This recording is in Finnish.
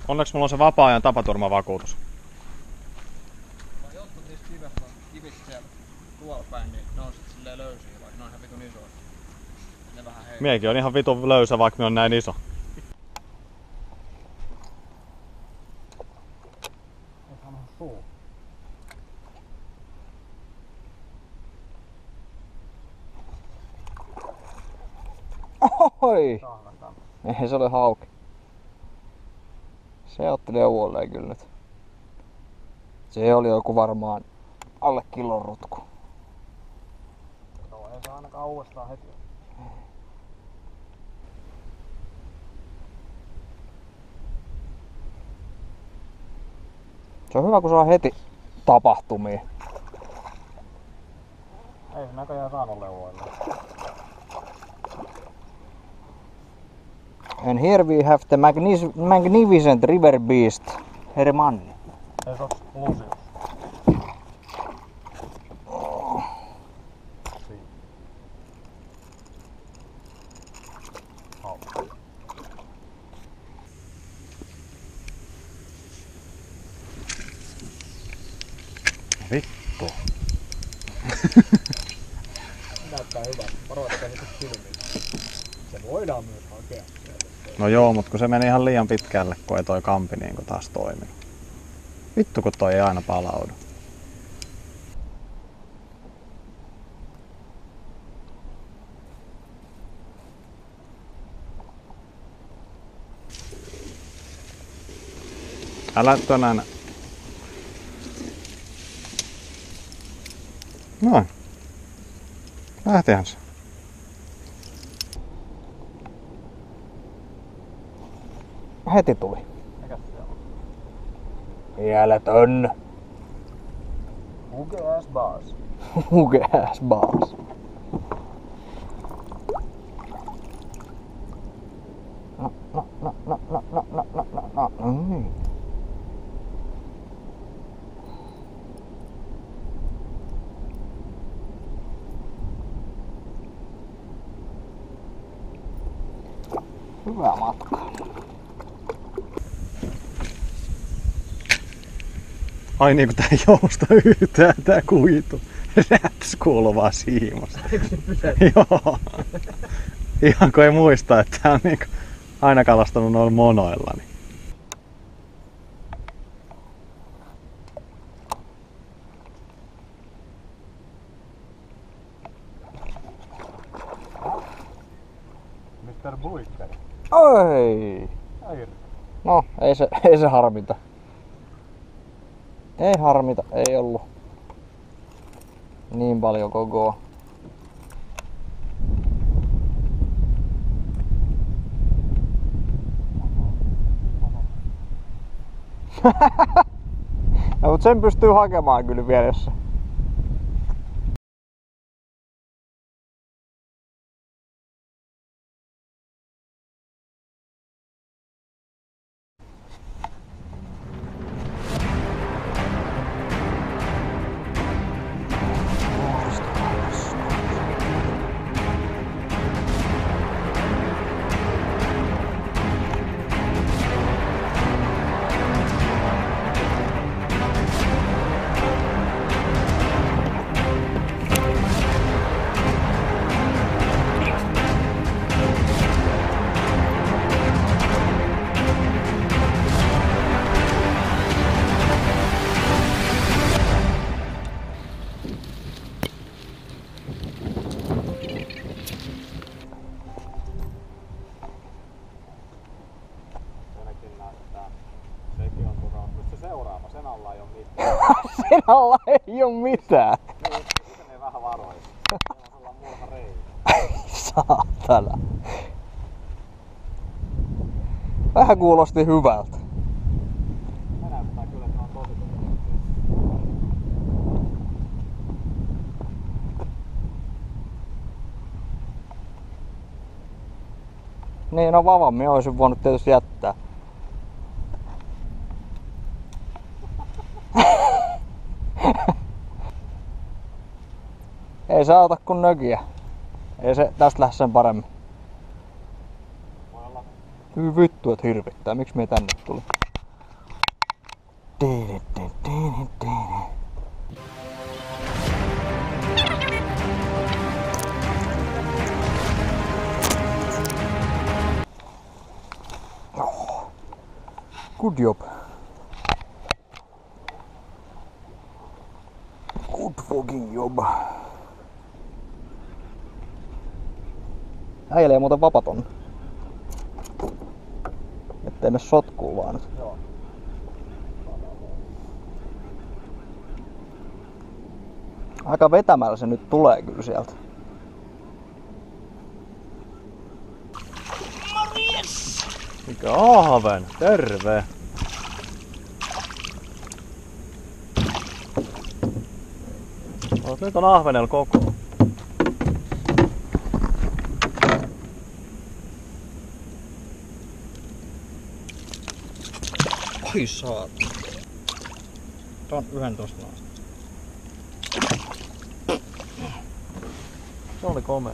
Onneksi mulla on se vapaa-ajan tapaturmavakuutus. Jotkut niistä kivistä siellä tuolla päin, niin ne on sit silleen löysiä, vaikka ne on ihan vitun isoja. Ne vähän heikkoja. Miekin on ihan vitun löysä, vaikka me on näin iso. Eihän on suu. Oi! Ei se oli hauki. Se otti neuvolleen kyllä nyt. Se oli joku varmaan alle kilon rutku. Joo, ei saa ainakaan uudestaan heti. Se on hyvä kun saa heti tapahtumia. Ei se näköjään saanut leuvoilla. And here we have the magnificent river beast, Hermanni. Ei se ooks Lucius? Vittu. Näyttää hyvältä. Varoittakaa nyt silmiin. Se voidaan myös hakea sieltä. No joo, mut kun se meni ihan liian pitkälle, kun ei toi kampi niinku taas toiminut. Vittu kun toi ei aina palaudu. Älä tänään. Noin. Lähtihän se. Heti tuli. Mikäs siellä on? Mieletön. Uge ass baas. Uge ass baas. No. Niin. Hyvää matkaa. Ai niinku tää ei jousta yhtään tää kuitu. Räps kuuluu vaan siimasta. Joo. Ihan kun ei muista, että tää on niinku aina kalastanut noilla monoilla. Niin. Mr. Buikkari. Oi! Ai. No, ei se harmita. Ei harmita, ei ollut niin paljon kokoa. No, mut sen pystyy hakemaan kyllä vielä jossain. Sekin on turhaa. Nyt se seuraava, sen alla ei oo mitään. Sen alla ei oo mitään. Niin, se menee vähän varoihin. Siellä on sellainen muutama reikä. Saatana. Vähän kuulosti hyvältä. Se näyttää kyllä, että on tosi turhaa. Niin, no vavammin olisin voinut tietysti jättää. Ei se auta kun nökiä. Ei se tästä lähde sen paremmin. Voi olla. Hyvin vittu, et hirvittää. Miksi me tänne tuli? Good job. Good fucking job. Äijälle muuten vapaton. Ettei me sotkuu vaan nyt. Joo. Aika vetämällä se nyt tulee kyllä sieltä. Mikä ahven? Terve! Nyt on ahvenella koko. Oi saat. Tuon yhden tosta noin. Se oli komea.